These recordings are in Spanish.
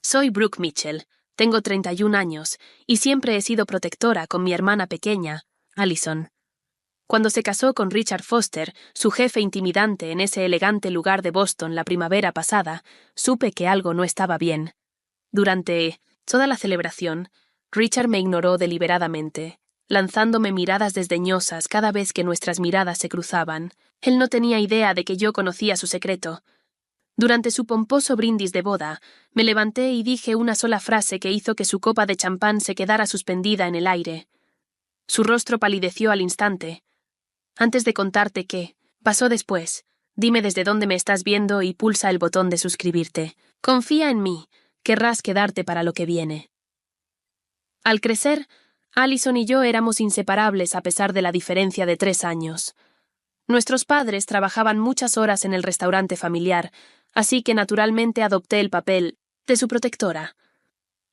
Soy Brooke Mitchell, tengo 31 años y siempre he sido protectora con mi hermana pequeña, Allison. Cuando se casó con Richard Foster, su jefe intimidante en ese elegante lugar de Boston la primavera pasada, supe que algo no estaba bien. Durante toda la celebración, Richard me ignoró deliberadamente, lanzándome miradas desdeñosas cada vez que nuestras miradas se cruzaban. Él no tenía idea de que yo conocía su secreto. Durante su pomposo brindis de boda, me levanté y dije una sola frase que hizo que su copa de champán se quedara suspendida en el aire. Su rostro palideció al instante. Antes de contarte qué pasó después, dime desde dónde me estás viendo y pulsa el botón de suscribirte. Confía en mí, querrás quedarte para lo que viene. Al crecer, Allison y yo éramos inseparables a pesar de la diferencia de 3 años. Nuestros padres trabajaban muchas horas en el restaurante familiar, así que naturalmente adopté el papel de su protectora.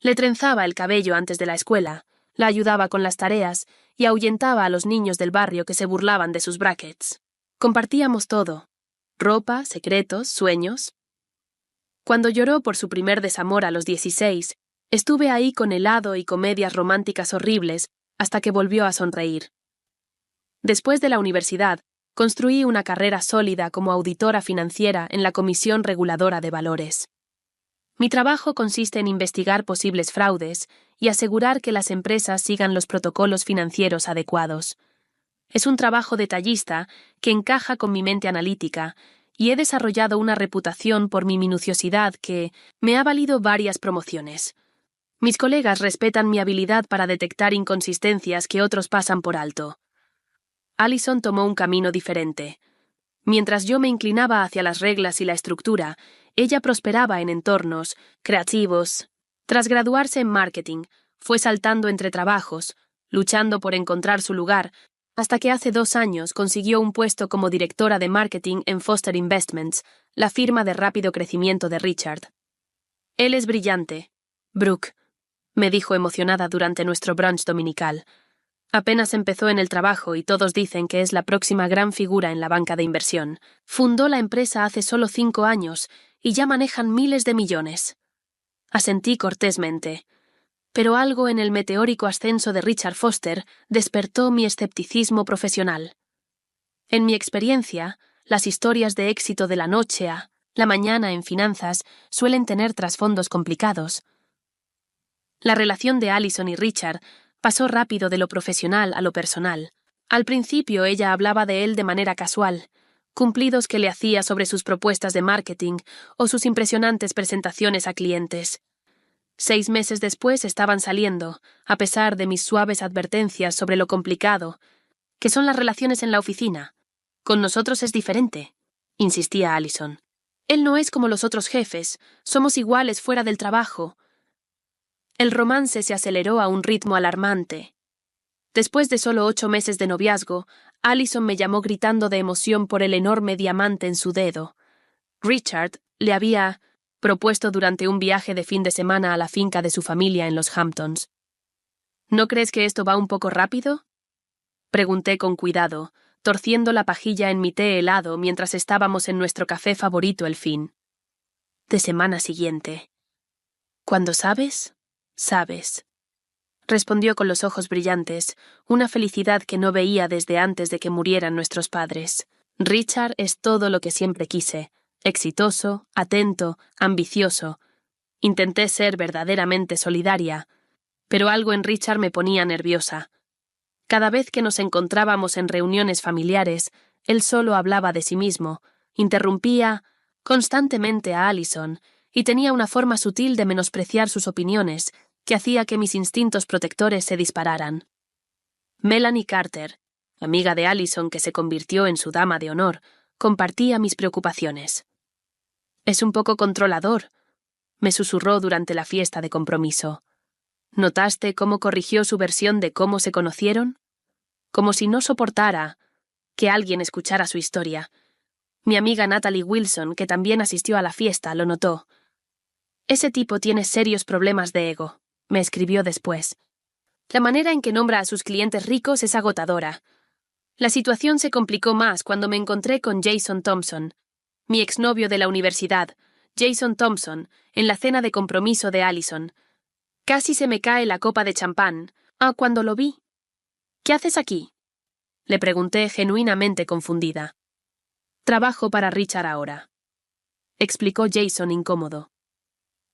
Le trenzaba el cabello antes de la escuela, la ayudaba con las tareas y ahuyentaba a los niños del barrio que se burlaban de sus brackets. Compartíamos todo: ropa, secretos, sueños. Cuando lloró por su primer desamor a los 16, estuve ahí con helado y comedias románticas horribles hasta que volvió a sonreír. Después de la universidad, construí una carrera sólida como auditora financiera en la Comisión Reguladora de Valores. Mi trabajo consiste en investigar posibles fraudes y asegurar que las empresas sigan los protocolos financieros adecuados. Es un trabajo detallista que encaja con mi mente analítica y he desarrollado una reputación por mi minuciosidad que me ha valido varias promociones. Mis colegas respetan mi habilidad para detectar inconsistencias que otros pasan por alto. Allison tomó un camino diferente. Mientras yo me inclinaba hacia las reglas y la estructura, ella prosperaba en entornos creativos. Tras graduarse en marketing, fue saltando entre trabajos, luchando por encontrar su lugar, hasta que hace 2 años consiguió un puesto como directora de marketing en Foster Investments, la firma de rápido crecimiento de Richard. Él es brillante, Brooke, me dijo emocionada durante nuestro brunch dominical. Apenas empezó en el trabajo y todos dicen que es la próxima gran figura en la banca de inversión. Fundó la empresa hace solo 5 años y ya manejan miles de millones. Asentí cortésmente, pero algo en el meteórico ascenso de Richard Foster despertó mi escepticismo profesional. En mi experiencia, las historias de éxito de la noche a la mañana en finanzas suelen tener trasfondos complicados. La relación de Allison y Richard pasó rápido de lo profesional a lo personal. Al principio ella hablaba de él de manera casual, cumplidos que le hacía sobre sus propuestas de marketing o sus impresionantes presentaciones a clientes. 6 meses después estaban saliendo, a pesar de mis suaves advertencias sobre lo complicado que son las relaciones en la oficina. Con nosotros es diferente, insistía Allison. Él no es como los otros jefes, somos iguales fuera del trabajo. El romance se aceleró a un ritmo alarmante. Después de solo 8 meses de noviazgo, Allison me llamó gritando de emoción por el enorme diamante en su dedo. Richard le había propuesto durante un viaje de fin de semana a la finca de su familia en los Hamptons. ¿No crees que esto va un poco rápido?, pregunté con cuidado, torciendo la pajilla en mi té helado mientras estábamos en nuestro café favorito el fin de semana siguiente. Cuando sabes, sabes, respondió con los ojos brillantes, una felicidad que no veía desde antes de que murieran nuestros padres. Richard es todo lo que siempre quise, exitoso, atento, ambicioso. Intenté ser verdaderamente solidaria, pero algo en Richard me ponía nerviosa. Cada vez que nos encontrábamos en reuniones familiares, él solo hablaba de sí mismo, interrumpía constantemente a Allison y tenía una forma sutil de menospreciar sus opiniones que hacía que mis instintos protectores se dispararan. Melanie Carter, amiga de Allison que se convirtió en su dama de honor, compartía mis preocupaciones. «Es un poco controlador», me susurró durante la fiesta de compromiso. ¿Notaste cómo corrigió su versión de cómo se conocieron? Como si no soportara que alguien escuchara su historia. Mi amiga Natalie Wilson, que también asistió a la fiesta, lo notó. «Ese tipo tiene serios problemas de ego», me escribió después. La manera en que nombra a sus clientes ricos es agotadora. La situación se complicó más cuando me encontré con Jason Thompson, mi exnovio de la universidad, Jason Thompson, en la cena de compromiso de Allison. Casi se me cae la copa de champán. Cuando lo vi. ¿Qué haces aquí?, le pregunté genuinamente confundida. Trabajo para Richard ahora, explicó Jason incómodo.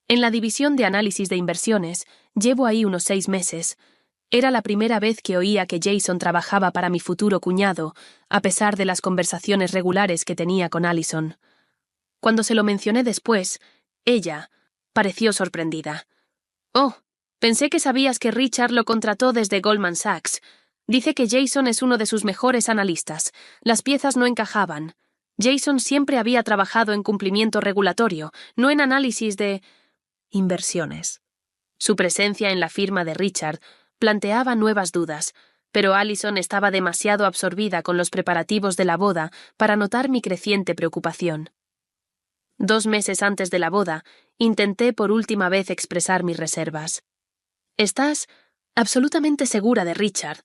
En la división de análisis de inversiones, llevo ahí unos 6 meses. Era la primera vez que oía que Jason trabajaba para mi futuro cuñado, a pesar de las conversaciones regulares que tenía con Allison. Cuando se lo mencioné después, ella pareció sorprendida. Oh, pensé que sabías que Richard lo contrató desde Goldman Sachs. Dice que Jason es uno de sus mejores analistas. Las piezas no encajaban. Jason siempre había trabajado en cumplimiento regulatorio, no en análisis de inversiones. Su presencia en la firma de Richard planteaba nuevas dudas, pero Allison estaba demasiado absorbida con los preparativos de la boda para notar mi creciente preocupación. 2 meses antes de la boda, intenté por última vez expresar mis reservas. ¿Estás absolutamente segura de Richard?,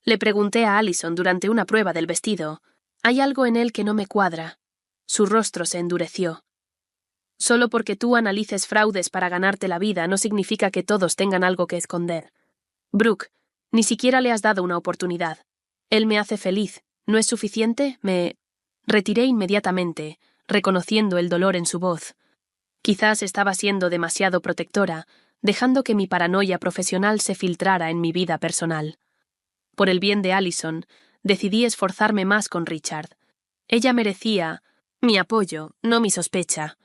le pregunté a Allison durante una prueba del vestido. Hay algo en él que no me cuadra. Su rostro se endureció. Solo porque tú analices fraudes para ganarte la vida no significa que todos tengan algo que esconder. Brooke, ni siquiera le has dado una oportunidad. Él me hace feliz. ¿No es suficiente? Me retiré inmediatamente, reconociendo el dolor en su voz. Quizás estaba siendo demasiado protectora, dejando que mi paranoia profesional se filtrara en mi vida personal. Por el bien de Allison, decidí esforzarme más con Richard. Ella merecía mi apoyo, no mi sospecha.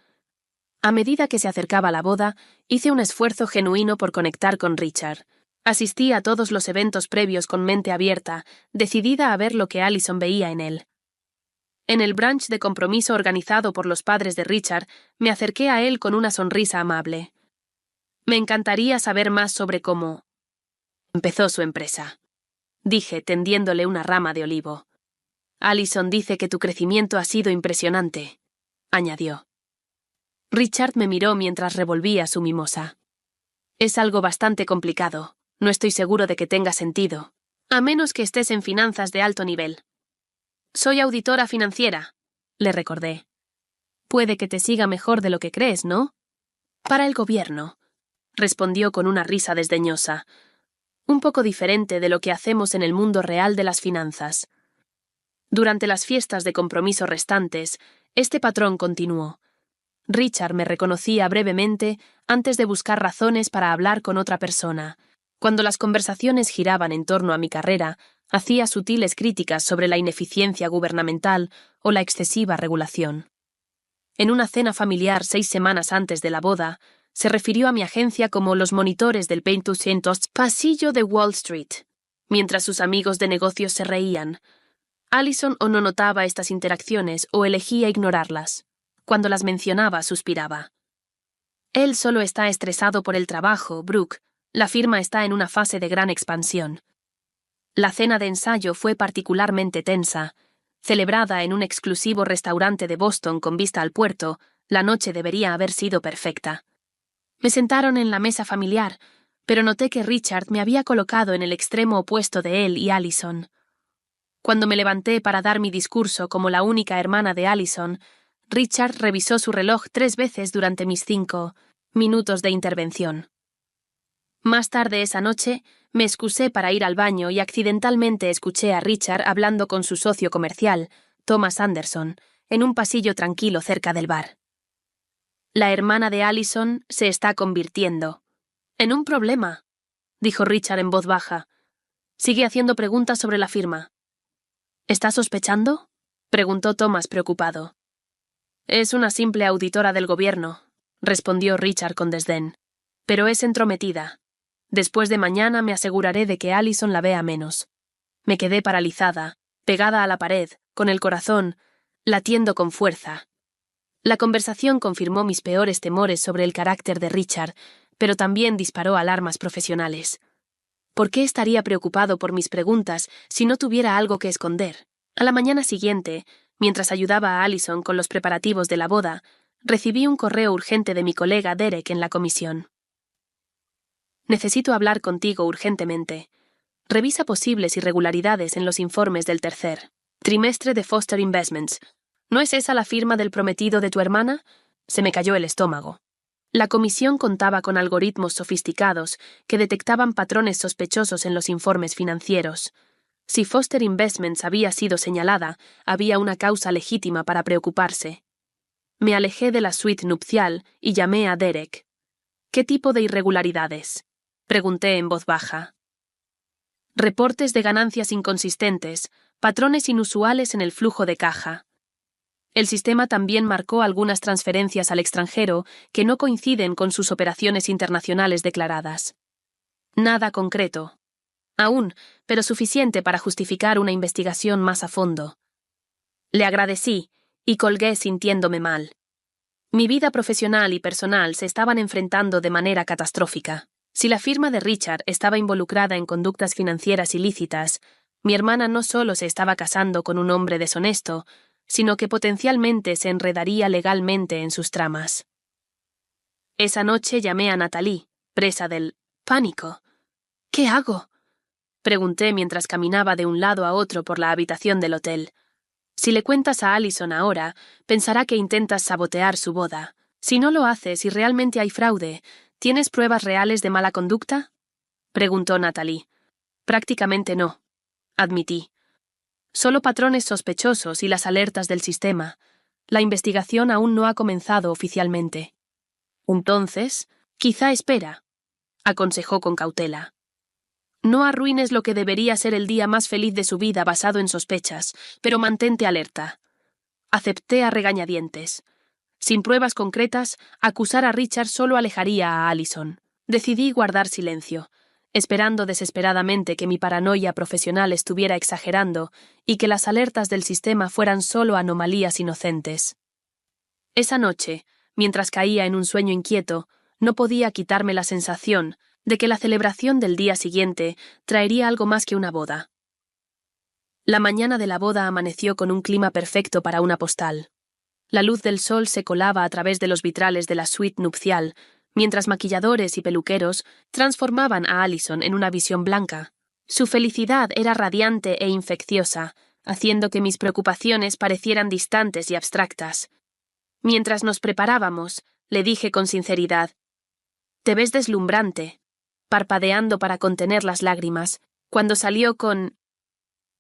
A medida que se acercaba la boda, hice un esfuerzo genuino por conectar con Richard. Asistí a todos los eventos previos con mente abierta, decidida a ver lo que Allison veía en él. En el brunch de compromiso organizado por los padres de Richard, me acerqué a él con una sonrisa amable. Me encantaría saber más sobre cómo empezó su empresa, dije, tendiéndole una rama de olivo. Allison dice que tu crecimiento ha sido impresionante, añadió. Richard me miró mientras revolvía su mimosa. Es algo bastante complicado. No estoy seguro de que tenga sentido, a menos que estés en finanzas de alto nivel. Soy auditora financiera, le recordé. Puede que te siga mejor de lo que crees, ¿no? Para el gobierno, respondió con una risa desdeñosa. Un poco diferente de lo que hacemos en el mundo real de las finanzas. Durante las fiestas de compromiso restantes, este patrón continuó. Richard me reconocía brevemente antes de buscar razones para hablar con otra persona. Cuando las conversaciones giraban en torno a mi carrera, hacía sutiles críticas sobre la ineficiencia gubernamental o la excesiva regulación. En una cena familiar 6 semanas antes de la boda, se refirió a mi agencia como los monitores del 200 pasillo de Wall Street, mientras sus amigos de negocios se reían. Allison o no notaba estas interacciones o elegía ignorarlas. Cuando las mencionaba, suspiraba. Él solo está estresado por el trabajo, Brooke. La firma está en una fase de gran expansión. La cena de ensayo fue particularmente tensa. Celebrada en un exclusivo restaurante de Boston con vista al puerto, la noche debería haber sido perfecta. Me sentaron en la mesa familiar, pero noté que Richard me había colocado en el extremo opuesto de él y Allison. Cuando me levanté para dar mi discurso como la única hermana de Allison, Richard revisó su reloj 3 veces durante mis 5 minutos de intervención. Más tarde esa noche, me excusé para ir al baño y accidentalmente escuché a Richard hablando con su socio comercial, Thomas Anderson, en un pasillo tranquilo cerca del bar. La hermana de Allison se está convirtiendo en un problema, dijo Richard en voz baja. Sigue haciendo preguntas sobre la firma. ¿Está sospechando?, preguntó Thomas preocupado. Es una simple auditora del gobierno, respondió Richard con desdén, pero es entrometida. Después de mañana me aseguraré de que Allison la vea menos. Me quedé paralizada, pegada a la pared, con el corazón latiendo con fuerza. La conversación confirmó mis peores temores sobre el carácter de Richard, pero también disparó alarmas profesionales. ¿Por qué estaría preocupado por mis preguntas si no tuviera algo que esconder? A la mañana siguiente, mientras ayudaba a Allison con los preparativos de la boda, recibí un correo urgente de mi colega Derek en la comisión. Necesito hablar contigo urgentemente. Revisa posibles irregularidades en los informes del tercer trimestre de Foster Investments. ¿No es esa la firma del prometido de tu hermana? Se me cayó el estómago. La comisión contaba con algoritmos sofisticados que detectaban patrones sospechosos en los informes financieros. Si Foster Investments había sido señalada, había una causa legítima para preocuparse. Me alejé de la suite nupcial y llamé a Derek. ¿Qué tipo de irregularidades? Pregunté en voz baja. Reportes de ganancias inconsistentes, patrones inusuales en el flujo de caja. El sistema también marcó algunas transferencias al extranjero que no coinciden con sus operaciones internacionales declaradas. Nada concreto. Aún, pero suficiente para justificar una investigación más a fondo. Le agradecí y colgué sintiéndome mal. Mi vida profesional y personal se estaban enfrentando de manera catastrófica. Si la firma de Richard estaba involucrada en conductas financieras ilícitas, mi hermana no solo se estaba casando con un hombre deshonesto, sino que potencialmente se enredaría legalmente en sus tramas. Esa noche llamé a Natalie, presa del pánico. ¿Qué hago?, pregunté mientras caminaba de un lado a otro por la habitación del hotel. Si le cuentas a Allison ahora, pensará que intentas sabotear su boda. Si no lo haces y realmente hay fraude, ¿tienes pruebas reales de mala conducta?, preguntó Natalie. Prácticamente no, admití. Solo patrones sospechosos y las alertas del sistema. La investigación aún no ha comenzado oficialmente. Entonces, quizá espera, aconsejó con cautela. No arruines lo que debería ser el día más feliz de su vida basado en sospechas, pero mantente alerta. Acepté a regañadientes. Sin pruebas concretas, acusar a Richard solo alejaría a Allison. Decidí guardar silencio, esperando desesperadamente que mi paranoia profesional estuviera exagerando y que las alertas del sistema fueran solo anomalías inocentes. Esa noche, mientras caía en un sueño inquieto, no podía quitarme la sensación de que la celebración del día siguiente traería algo más que una boda. La mañana de la boda amaneció con un clima perfecto para una postal. La luz del sol se colaba a través de los vitrales de la suite nupcial, mientras maquilladores y peluqueros transformaban a Allison en una visión blanca. Su felicidad era radiante e infecciosa, haciendo que mis preocupaciones parecieran distantes y abstractas. Mientras nos preparábamos, le dije con sinceridad: «Te ves deslumbrante», parpadeando para contener las lágrimas, cuando salió con...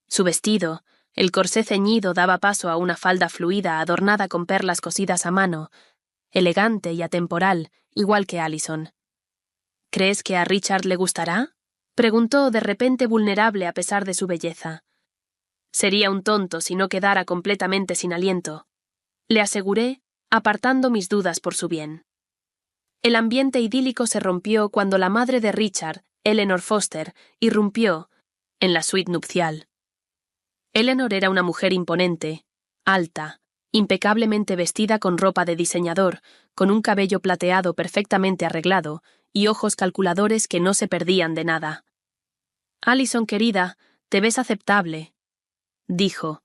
Su vestido, el corsé ceñido, daba paso a una falda fluida adornada con perlas cosidas a mano, elegante y atemporal, igual que Allison. «¿Crees que a Richard le gustará?», preguntó de repente vulnerable a pesar de su belleza. Sería un tonto si no quedara completamente sin aliento, le aseguré, apartando mis dudas por su bien. El ambiente idílico se rompió cuando la madre de Richard, Eleanor Foster, irrumpió en la suite nupcial. Eleanor era una mujer imponente, alta, impecablemente vestida con ropa de diseñador, con un cabello plateado perfectamente arreglado y ojos calculadores que no se perdían de nada. «Allison, querida, te ves aceptable», dijo,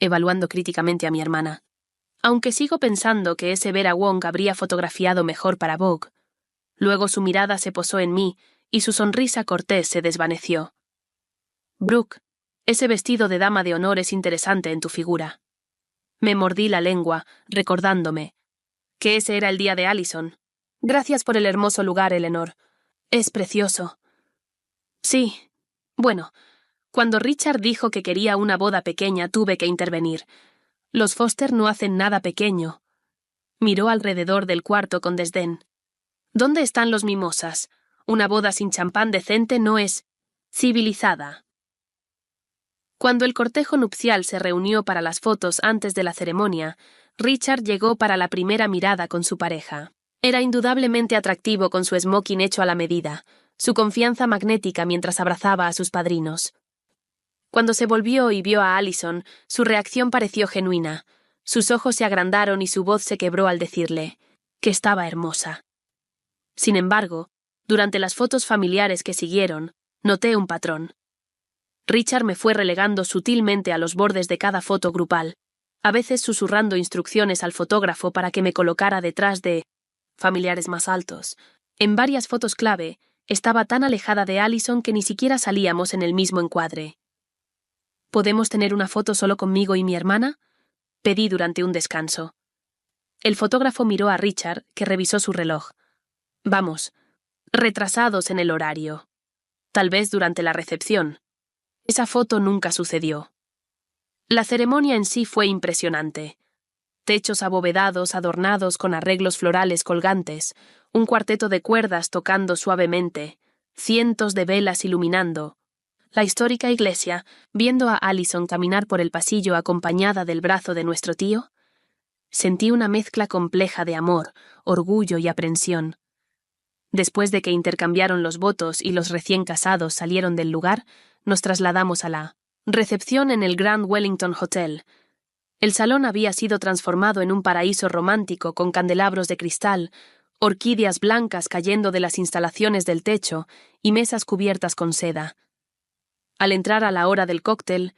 evaluando críticamente a mi hermana. Aunque sigo pensando que ese Vera Wong habría fotografiado mejor para Vogue. Luego su mirada se posó en mí y su sonrisa cortés se desvaneció. «Brooke, ese vestido de dama de honor es interesante en tu figura». Me mordí la lengua, recordándome que ese era el día de Allison. «Gracias por el hermoso lugar, Eleanor. Es precioso». «Sí. Bueno, cuando Richard dijo que quería una boda pequeña tuve que intervenir. Los Foster no hacen nada pequeño». Miró alrededor del cuarto con desdén. «¿Dónde están los mimosas? Una boda sin champán decente no es civilizada». Cuando el cortejo nupcial se reunió para las fotos antes de la ceremonia, Richard llegó para la primera mirada con su pareja. Era indudablemente atractivo con su smoking hecho a la medida, su confianza magnética mientras abrazaba a sus padrinos. Cuando se volvió y vio a Allison, su reacción pareció genuina. Sus ojos se agrandaron y su voz se quebró al decirle que estaba hermosa. Sin embargo, durante las fotos familiares que siguieron, noté un patrón. Richard me fue relegando sutilmente a los bordes de cada foto grupal, a veces susurrando instrucciones al fotógrafo para que me colocara detrás de familiares más altos. En varias fotos clave, estaba tan alejada de Allison que ni siquiera salíamos en el mismo encuadre. «¿Podemos tener una foto solo conmigo y mi hermana?», pedí durante un descanso. El fotógrafo miró a Richard, que revisó su reloj. Vamos, retrasados en el horario. Tal vez durante la recepción. Esa foto nunca sucedió. La ceremonia en sí fue impresionante. Techos abovedados adornados con arreglos florales colgantes, un cuarteto de cuerdas tocando suavemente, cientos de velas iluminando. La histórica iglesia, viendo a Allison caminar por el pasillo acompañada del brazo de nuestro tío, sentí una mezcla compleja de amor, orgullo y aprensión. Después de que intercambiaron los votos y los recién casados salieron del lugar, nos trasladamos a la recepción en el Grand Wellington Hotel. El salón había sido transformado en un paraíso romántico con candelabros de cristal, orquídeas blancas cayendo de las instalaciones del techo y mesas cubiertas con seda. Al entrar a la hora del cóctel,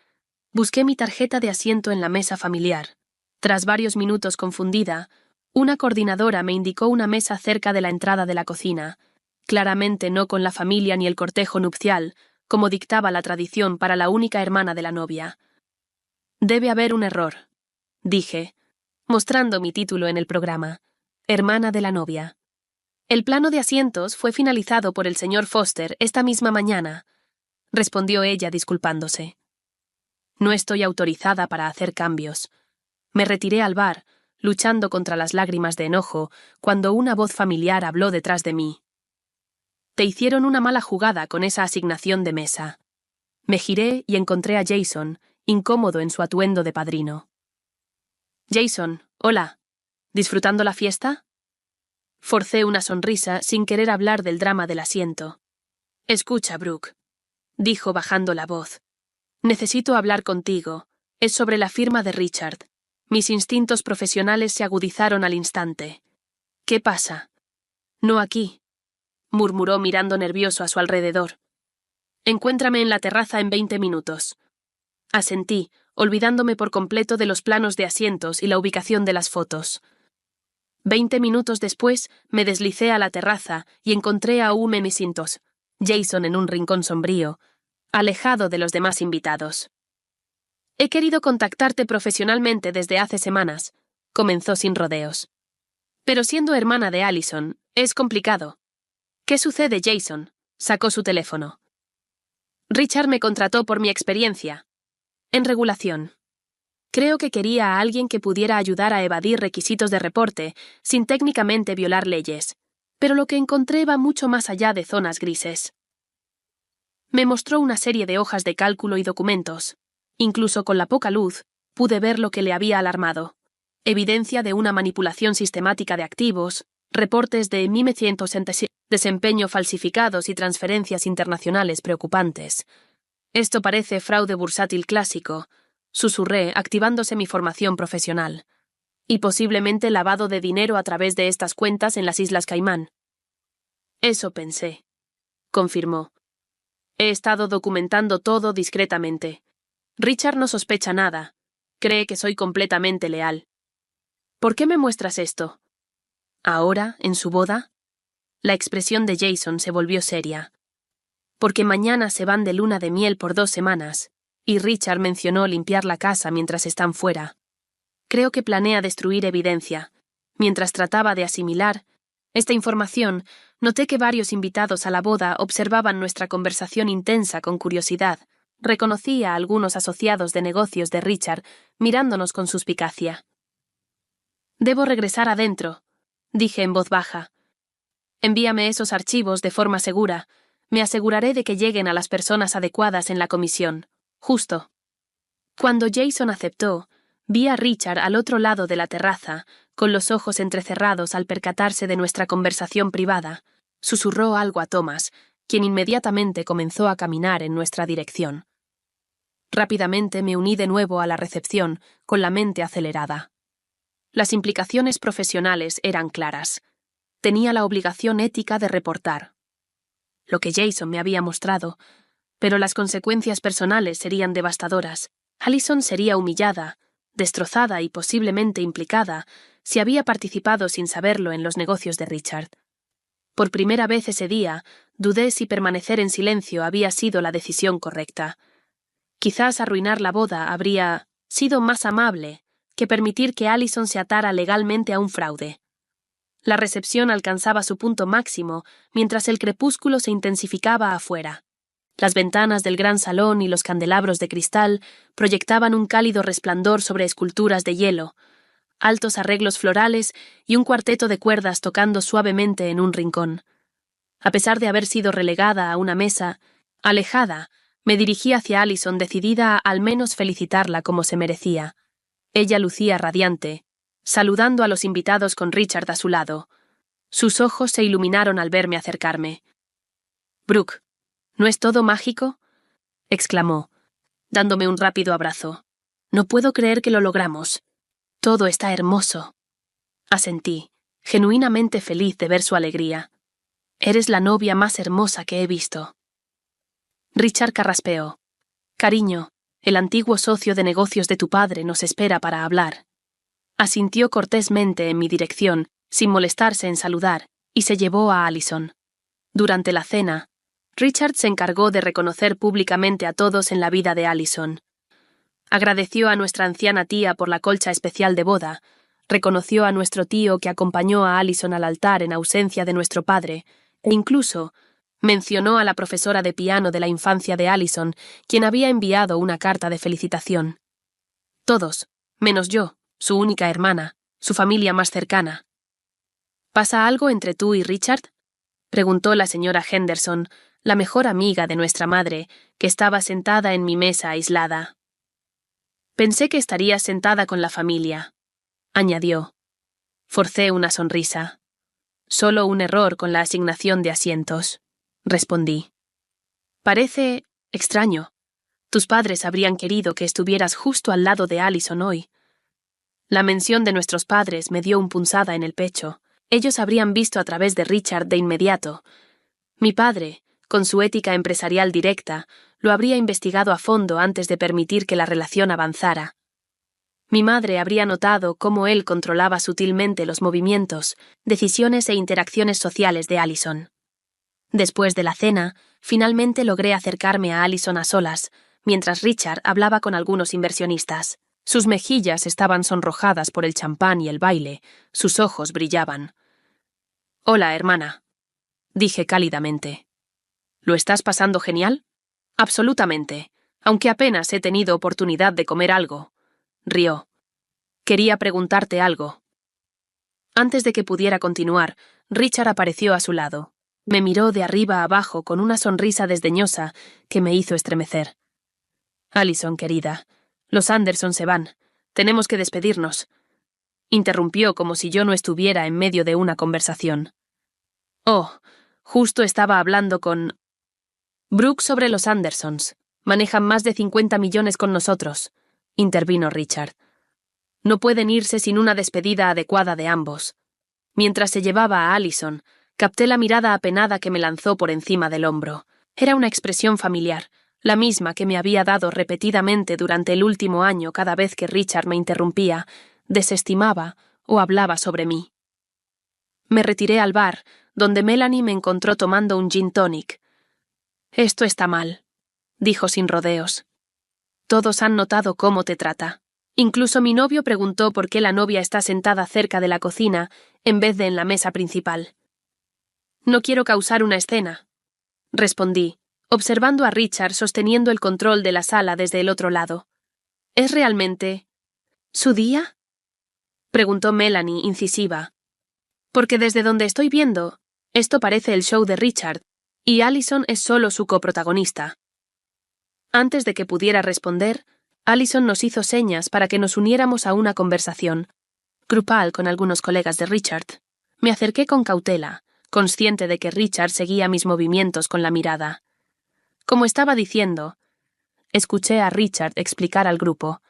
busqué mi tarjeta de asiento en la mesa familiar. Tras varios minutos confundida, una coordinadora me indicó una mesa cerca de la entrada de la cocina, claramente no con la familia ni el cortejo nupcial, como dictaba la tradición para la única hermana de la novia. Debe haber un error, dije, mostrando mi título en el programa, hermana de la novia. El plano de asientos fue finalizado por el señor Foster esta misma mañana, respondió ella disculpándose. No estoy autorizada para hacer cambios. Me retiré al bar, luchando contra las lágrimas de enojo, cuando una voz familiar habló detrás de mí. Te hicieron una mala jugada con esa asignación de mesa. Me giré y encontré a Jason, incómodo en su atuendo de padrino. Jason, hola. ¿Disfrutando la fiesta? Forcé una sonrisa sin querer hablar del drama del asiento. Escucha, Brooke, dijo bajando la voz. Necesito hablar contigo. Es sobre la firma de Richard. Mis instintos profesionales se agudizaron al instante. ¿Qué pasa? No aquí, murmuró mirando nervioso a su alrededor. Encuéntrame en la terraza en 20 minutos. Asentí, olvidándome por completo de los planos de asientos y la ubicación de las fotos. 20 minutos después me deslicé a la terraza y encontré a Memesintos, Jason en un rincón sombrío, alejado de los demás invitados. He querido contactarte profesionalmente desde hace semanas, comenzó sin rodeos. Pero siendo hermana de Allison, es complicado. ¿Qué sucede, Jason? Sacó su teléfono. Richard me contrató por mi experiencia. En regulación. Creo que quería a alguien que pudiera ayudar a evadir requisitos de reporte, sin técnicamente violar leyes. Pero lo que encontré va mucho más allá de zonas grises. Me mostró una serie de hojas de cálculo y documentos. Incluso con la poca luz, pude ver lo que le había alarmado. Evidencia de una manipulación sistemática de activos, reportes de 1900 desempeño falsificados y transferencias internacionales preocupantes. Esto parece fraude bursátil clásico, susurré, activándose mi formación profesional. Y posiblemente lavado de dinero a través de estas cuentas en las Islas Caimán. Eso pensé, confirmó. He estado documentando todo discretamente. Richard no sospecha nada. Cree que soy completamente leal. ¿Por qué me muestras esto? ¿Ahora, en su boda? La expresión de Jason se volvió seria. Porque mañana se van de luna de miel por 2 semanas, y Richard mencionó limpiar la casa mientras están fuera. Creo que planea destruir evidencia. Mientras trataba de asimilar esta información, noté que varios invitados a la boda observaban nuestra conversación intensa con curiosidad. Reconocí a algunos asociados de negocios de Richard mirándonos con suspicacia. Debo regresar adentro, dije en voz baja. Envíame esos archivos de forma segura. Me aseguraré de que lleguen a las personas adecuadas en la comisión. Justo. Cuando Jason aceptó, vi a Richard al otro lado de la terraza, con los ojos entrecerrados al percatarse de nuestra conversación privada. Susurró algo a Thomas, quien inmediatamente comenzó a caminar en nuestra dirección. Rápidamente me uní de nuevo a la recepción, con la mente acelerada. Las implicaciones profesionales eran claras. Tenía la obligación ética de reportar. Lo que Jason me había mostrado, pero las consecuencias personales serían devastadoras. Allison sería humillada, destrozada y posiblemente implicada si había participado sin saberlo en los negocios de Richard. Por primera vez ese día, dudé si permanecer en silencio había sido la decisión correcta. Quizás arruinar la boda habría sido más amable, que permitir que Allison se atara legalmente a un fraude. La recepción alcanzaba su punto máximo mientras el crepúsculo se intensificaba afuera. Las ventanas del gran salón y los candelabros de cristal proyectaban un cálido resplandor sobre esculturas de hielo, altos arreglos florales y un cuarteto de cuerdas tocando suavemente en un rincón. A pesar de haber sido relegada a una mesa, alejada, me dirigí hacia Allison decidida a al menos felicitarla como se merecía. Ella lucía radiante, saludando a los invitados con Richard a su lado. Sus ojos se iluminaron al verme acercarme. «Brooke, ¿no es todo mágico?», exclamó, dándome un rápido abrazo. «No puedo creer que lo logramos. Todo está hermoso». Asentí, genuinamente feliz de ver su alegría. «Eres la novia más hermosa que he visto». Richard carraspeó. «Cariño, el antiguo socio de negocios de tu padre nos espera para hablar». Asintió cortésmente en mi dirección, sin molestarse en saludar, y se llevó a Allison. Durante la cena, Richard se encargó de reconocer públicamente a todos en la vida de Allison. Agradeció a nuestra anciana tía por la colcha especial de boda, reconoció a nuestro tío que acompañó a Allison al altar en ausencia de nuestro padre, e incluso mencionó a la profesora de piano de la infancia de Allison, quien había enviado una carta de felicitación. Todos, menos yo, su única hermana, su familia más cercana. ¿Pasa algo entre tú y Richard?, preguntó la señora Henderson, la mejor amiga de nuestra madre, que estaba sentada en mi mesa aislada. «Pensé que estarías sentada con la familia», añadió. Forcé una sonrisa. «Solo un error con la asignación de asientos», respondí. «Parece extraño. Tus padres habrían querido que estuvieras justo al lado de Allison hoy». La mención de nuestros padres me dio una punzada en el pecho. Ellos habrían visto a través de Richard de inmediato. Mi padre, con su ética empresarial directa, lo habría investigado a fondo antes de permitir que la relación avanzara. Mi madre habría notado cómo él controlaba sutilmente los movimientos, decisiones e interacciones sociales de Allison. Después de la cena, finalmente logré acercarme a Allison a solas, mientras Richard hablaba con algunos inversionistas. Sus mejillas estaban sonrojadas por el champán y el baile, sus ojos brillaban. «Hola, hermana», dije cálidamente. «¿Lo estás pasando genial?» «Absolutamente, aunque apenas he tenido oportunidad de comer algo», rió. «Quería preguntarte algo». Antes de que pudiera continuar, Richard apareció a su lado. Me miró de arriba a abajo con una sonrisa desdeñosa que me hizo estremecer. «Allison, querida, los Anderson se van. Tenemos que despedirnos», interrumpió como si yo no estuviera en medio de una conversación. «Oh, justo estaba hablando con Brooke sobre los Andersons. Manejan más de 50 millones con nosotros», intervino Richard. «No pueden irse sin una despedida adecuada de ambos». Mientras se llevaba a Allison, capté la mirada apenada que me lanzó por encima del hombro. Era una expresión familiar, la misma que me había dado repetidamente durante el último año cada vez que Richard me interrumpía, desestimaba o hablaba sobre mí. Me retiré al bar, donde Melanie me encontró tomando un gin tonic. «Esto está mal», dijo sin rodeos. «Todos han notado cómo te trata. Incluso mi novio preguntó por qué la novia está sentada cerca de la cocina en vez de en la mesa principal». «No quiero causar una escena», respondí, observando a Richard sosteniendo el control de la sala desde el otro lado. «¿Es realmente su día?», preguntó Melanie, incisiva. «Porque desde donde estoy viendo, esto parece el show de Richard, y Allison es solo su coprotagonista». Antes de que pudiera responder, Allison nos hizo señas para que nos uniéramos a una conversación, grupal con algunos colegas de Richard. Me acerqué con cautela, consciente de que Richard seguía mis movimientos con la mirada. Como estaba diciendo, escuché a Richard explicar al grupo.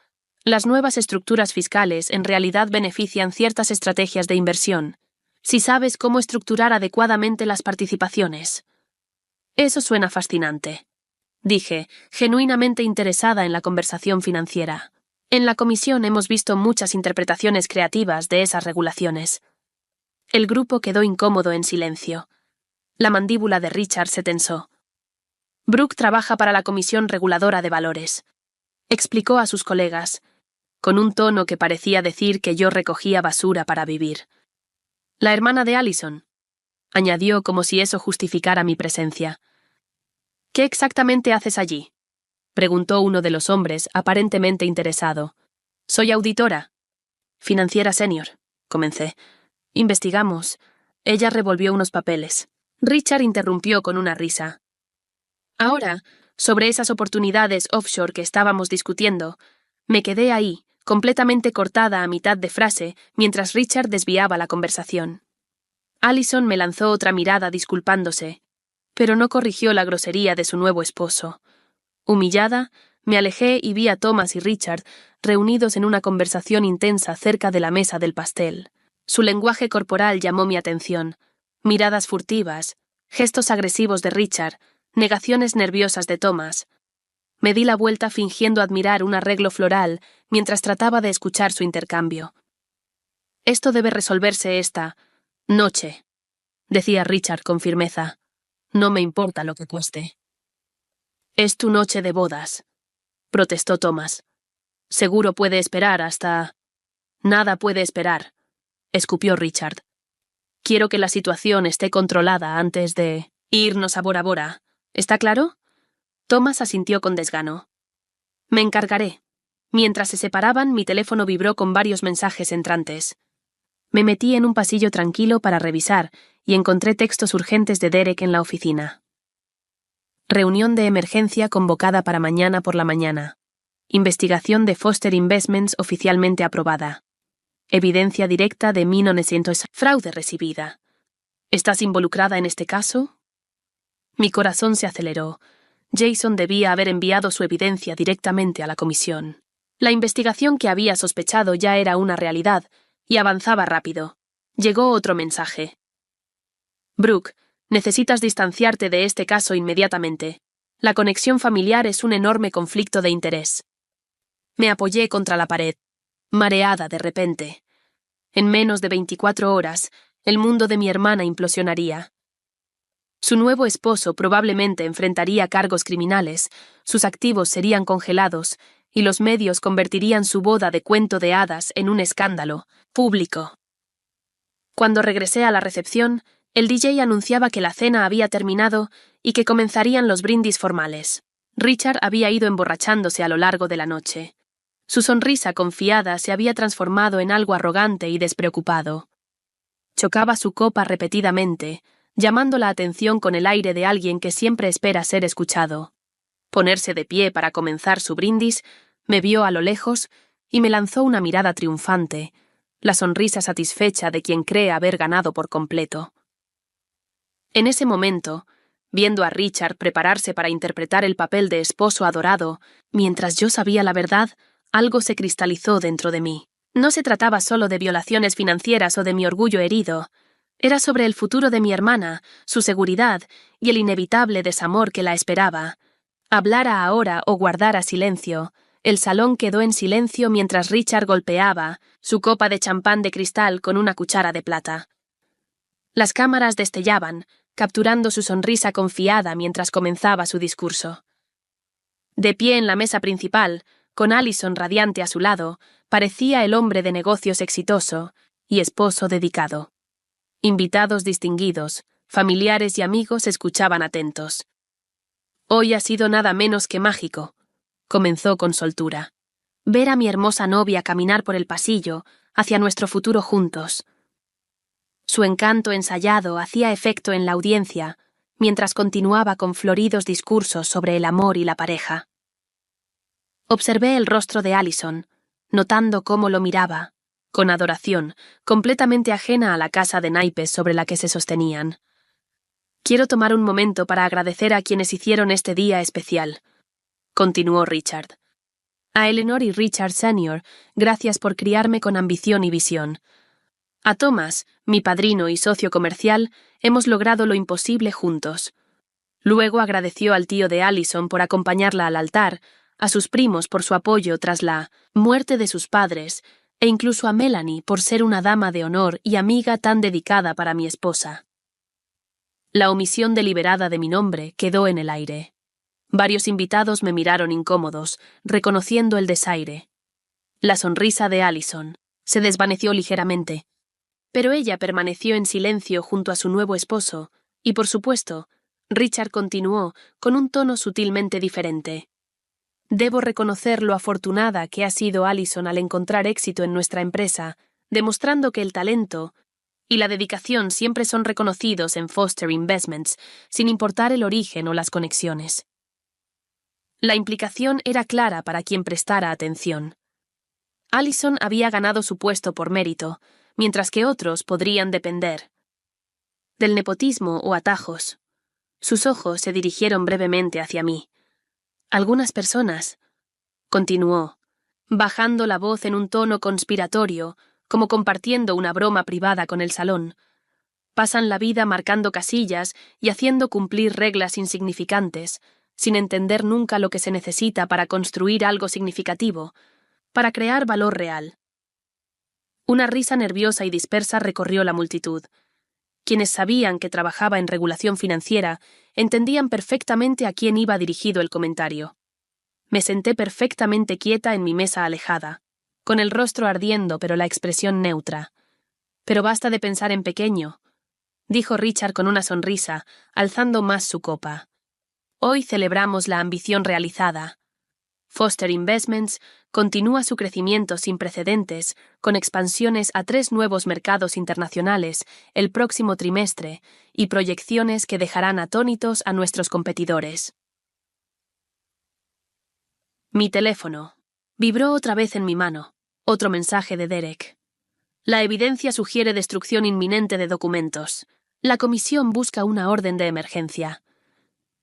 Las nuevas estructuras fiscales en realidad benefician ciertas estrategias de inversión, si sabes cómo estructurar adecuadamente las participaciones. Eso suena fascinante, dije, genuinamente interesada en la conversación financiera. En la comisión hemos visto muchas interpretaciones creativas de esas regulaciones. El grupo quedó incómodo en silencio. La mandíbula de Richard se tensó. «Brooke trabaja para la Comisión Reguladora de Valores», explicó a sus colegas. con un tono que parecía decir que yo recogía basura para vivir. «La hermana de Allison», añadió como si eso justificara mi presencia. «¿Qué exactamente haces allí?», preguntó uno de los hombres, aparentemente interesado. «Soy auditora». «Financiera senior», comencé. «Investigamos». Ella revolvió unos papeles. Richard interrumpió con una risa. «Ahora, sobre esas oportunidades offshore que estábamos discutiendo, me quedé ahí, completamente cortada a mitad de frase, mientras Richard desviaba la conversación. Allison me lanzó otra mirada disculpándose, pero no corrigió la grosería de su nuevo esposo. Humillada, me alejé y vi a Thomas y Richard reunidos en una conversación intensa cerca de la mesa del pastel. Su lenguaje corporal llamó mi atención. Miradas furtivas, gestos agresivos de Richard, negaciones nerviosas de Thomas. Me di la vuelta fingiendo admirar un arreglo floral mientras trataba de escuchar su intercambio. «Esto debe resolverse esta noche», decía Richard con firmeza. «No me importa lo que cueste». «Es tu noche de bodas», protestó Thomas. «Seguro puede esperar hasta...». «Nada puede esperar», escupió Richard. «Quiero que la situación esté controlada antes de irnos a Bora Bora. ¿Está claro?» Thomas asintió con desgano. «Me encargaré». Mientras se separaban, mi teléfono vibró con varios mensajes entrantes. Me metí en un pasillo tranquilo para revisar y encontré textos urgentes de Derek en la oficina. Reunión de emergencia convocada para mañana por la mañana. Investigación de Foster Investments oficialmente aprobada. Evidencia directa de 1900 fraude recibida. ¿Estás involucrada en este caso? Mi corazón se aceleró. Jason debía haber enviado su evidencia directamente a la comisión. La investigación que había sospechado ya era una realidad, y avanzaba rápido. Llegó otro mensaje. «Brooke, necesitas distanciarte de este caso inmediatamente. La conexión familiar es un enorme conflicto de interés». Me apoyé contra la pared, mareada de repente. En menos de 24 horas, el mundo de mi hermana implosionaría. Su nuevo esposo probablemente enfrentaría cargos criminales, sus activos serían congelados, y los medios convertirían su boda de cuento de hadas en un escándalo público. Cuando regresé a la recepción, el DJ anunciaba que la cena había terminado y que comenzarían los brindis formales. Richard había ido emborrachándose a lo largo de la noche. Su sonrisa confiada se había transformado en algo arrogante y despreocupado. Chocaba su copa repetidamente, llamando la atención con el aire de alguien que siempre espera ser escuchado. Ponerse de pie para comenzar su brindis, me vio a lo lejos y me lanzó una mirada triunfante, la sonrisa satisfecha de quien cree haber ganado por completo. En ese momento, viendo a Richard prepararse para interpretar el papel de esposo adorado, mientras yo sabía la verdad, algo se cristalizó dentro de mí. No se trataba solo de violaciones financieras o de mi orgullo herido. Era sobre el futuro de mi hermana, su seguridad y el inevitable desamor que la esperaba. Hablara ahora o guardara silencio. El salón quedó en silencio mientras Richard golpeaba su copa de champán de cristal con una cuchara de plata. Las cámaras destellaban, capturando su sonrisa confiada mientras comenzaba su discurso. De pie en la mesa principal, con Allison radiante a su lado, parecía el hombre de negocios exitoso y esposo dedicado. Invitados distinguidos, familiares y amigos escuchaban atentos. «Hoy ha sido nada menos que mágico», comenzó con soltura. «Ver a mi hermosa novia caminar por el pasillo hacia nuestro futuro juntos». Su encanto ensayado hacía efecto en la audiencia, mientras continuaba con floridos discursos sobre el amor y la pareja. Observé el rostro de Allison, notando cómo lo miraba, con adoración, completamente ajena a la casa de naipes sobre la que se sostenían. «Quiero tomar un momento para agradecer a quienes hicieron este día especial», continuó Richard. «A Eleanor y Richard Sr., gracias por criarme con ambición y visión. A Thomas, mi padrino y socio comercial, hemos logrado lo imposible juntos». Luego agradeció al tío de Allison por acompañarla al altar, a sus primos por su apoyo tras la muerte de sus padres, e incluso a Melanie por ser una dama de honor y amiga tan dedicada para mi esposa. La omisión deliberada de mi nombre quedó en el aire. Varios invitados me miraron incómodos, reconociendo el desaire. La sonrisa de Allison se desvaneció ligeramente, pero ella permaneció en silencio junto a su nuevo esposo, y por supuesto, Richard continuó con un tono sutilmente diferente. Debo reconocer lo afortunada que ha sido Allison al encontrar éxito en nuestra empresa, demostrando que el talento y la dedicación siempre son reconocidos en Foster Investments, sin importar el origen o las conexiones. La implicación era clara para quien prestara atención. Allison había ganado su puesto por mérito, mientras que otros podrían depender del nepotismo o atajos. Sus ojos se dirigieron brevemente hacia mí. Algunas personas, continuó, bajando la voz en un tono conspiratorio, como compartiendo una broma privada con el salón, pasan la vida marcando casillas y haciendo cumplir reglas insignificantes, sin entender nunca lo que se necesita para construir algo significativo, para crear valor real. Una risa nerviosa y dispersa recorrió la multitud. Quienes sabían que trabajaba en regulación financiera entendían perfectamente a quién iba dirigido el comentario. Me senté perfectamente quieta en mi mesa alejada, con el rostro ardiendo pero la expresión neutra. «Pero basta de pensar en pequeño», dijo Richard con una sonrisa, alzando más su copa. «Hoy celebramos la ambición realizada. Foster Investments continúa su crecimiento sin precedentes, con expansiones a 3 nuevos mercados internacionales el próximo trimestre y proyecciones que dejarán atónitos a nuestros competidores». Mi teléfono vibró otra vez en mi mano. Otro mensaje de Derek. «La evidencia sugiere destrucción inminente de documentos. La comisión busca una orden de emergencia».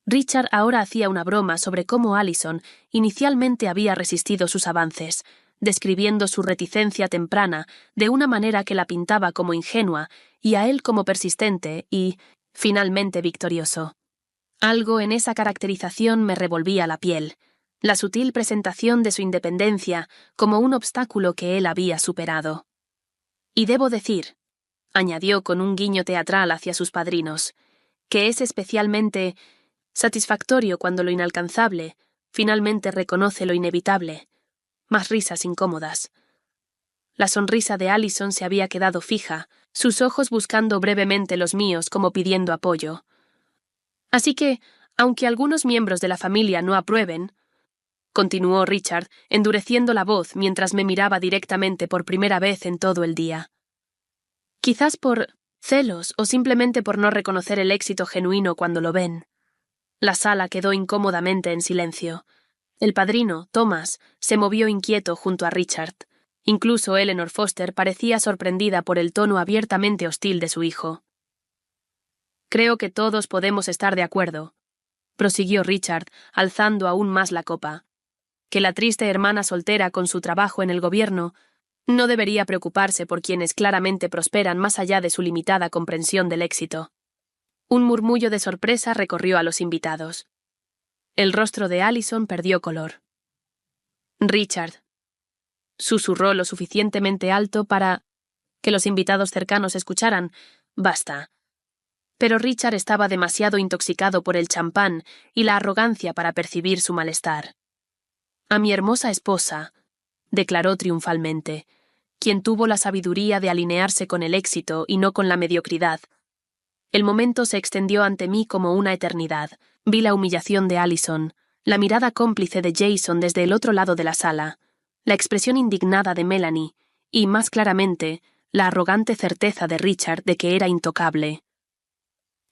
Richard ahora hacía una broma sobre cómo Allison inicialmente había resistido sus avances, describiendo su reticencia temprana de una manera que la pintaba como ingenua y a él como persistente y, finalmente, victorioso. Algo en esa caracterización me revolvía la piel, la sutil presentación de su independencia como un obstáculo que él había superado. «Y debo decir», añadió con un guiño teatral hacia sus padrinos, «que es especialmente satisfactorio cuando lo inalcanzable finalmente reconoce lo inevitable». Más risas incómodas. La sonrisa de Allison se había quedado fija, sus ojos buscando brevemente los míos como pidiendo apoyo. «Así que, aunque algunos miembros de la familia no aprueben», continuó Richard, endureciendo la voz mientras me miraba directamente por primera vez en todo el día. «Quizás por celos o simplemente por no reconocer el éxito genuino cuando lo ven». La sala quedó incómodamente en silencio. El padrino, Thomas, se movió inquieto junto a Richard. Incluso Eleanor Foster parecía sorprendida por el tono abiertamente hostil de su hijo. «Creo que todos podemos estar de acuerdo», prosiguió Richard, alzando aún más la copa, «que la triste hermana soltera con su trabajo en el gobierno no debería preocuparse por quienes claramente prosperan más allá de su limitada comprensión del éxito». Un murmullo de sorpresa recorrió a los invitados. El rostro de Allison perdió color. «Richard», susurró lo suficientemente alto para que los invitados cercanos escucharan, «basta». Pero Richard estaba demasiado intoxicado por el champán y la arrogancia para percibir su malestar. «A mi hermosa esposa», declaró triunfalmente, «quien tuvo la sabiduría de alinearse con el éxito y no con la mediocridad». El momento se extendió ante mí como una eternidad. Vi la humillación de Allison, la mirada cómplice de Jason desde el otro lado de la sala, la expresión indignada de Melanie y, más claramente, la arrogante certeza de Richard de que era intocable.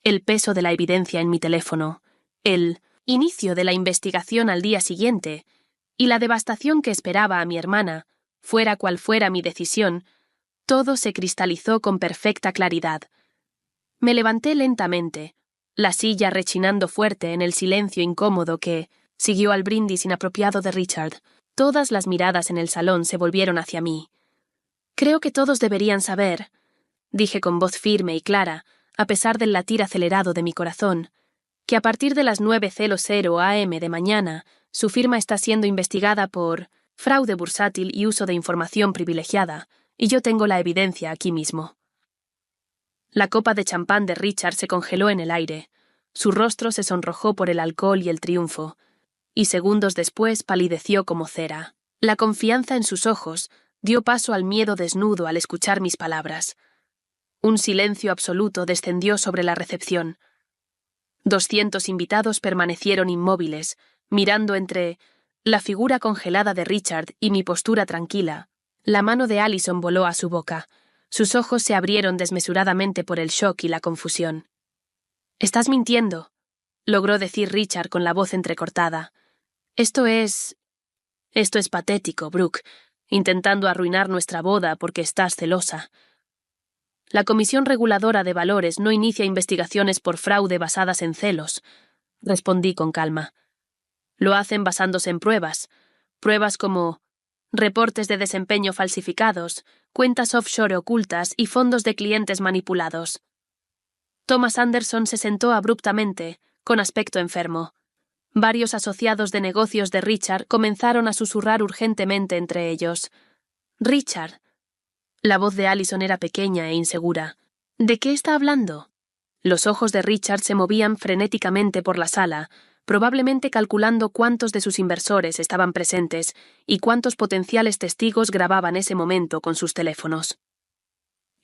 El peso de la evidencia en mi teléfono, el inicio de la investigación al día siguiente y la devastación que esperaba a mi hermana, fuera cual fuera mi decisión, todo se cristalizó con perfecta claridad. Me levanté lentamente, la silla rechinando fuerte en el silencio incómodo que siguió al brindis inapropiado de Richard. Todas las miradas en el salón se volvieron hacia mí. «Creo que todos deberían saber», dije con voz firme y clara, a pesar del latir acelerado de mi corazón, «que a partir de las 9:00 am de mañana, su firma está siendo investigada por fraude bursátil y uso de información privilegiada, y yo tengo la evidencia aquí mismo». La copa de champán de Richard se congeló en el aire, su rostro se sonrojó por el alcohol y el triunfo, y segundos después palideció como cera. La confianza en sus ojos dio paso al miedo desnudo al escuchar mis palabras. Un silencio absoluto descendió sobre la recepción. 200 invitados permanecieron inmóviles, mirando entre la figura congelada de Richard y mi postura tranquila. La mano de Allison voló a su boca. Sus ojos se abrieron desmesuradamente por el shock y la confusión. «Estás mintiendo», logró decir Richard con la voz entrecortada. Esto es patético, Brooke, intentando arruinar nuestra boda porque estás celosa. La Comisión Reguladora de Valores no inicia investigaciones por fraude basadas en celos, respondí con calma. Lo hacen basándose en pruebas como reportes de desempeño falsificados, cuentas offshore ocultas y fondos de clientes manipulados. Thomas Anderson se sentó abruptamente, con aspecto enfermo. Varios asociados de negocios de Richard comenzaron a susurrar urgentemente entre ellos. «Richard». La voz de Allison era pequeña e insegura. «¿De qué está hablando?» Los ojos de Richard se movían frenéticamente por la sala, probablemente calculando cuántos de sus inversores estaban presentes y cuántos potenciales testigos grababan ese momento con sus teléfonos.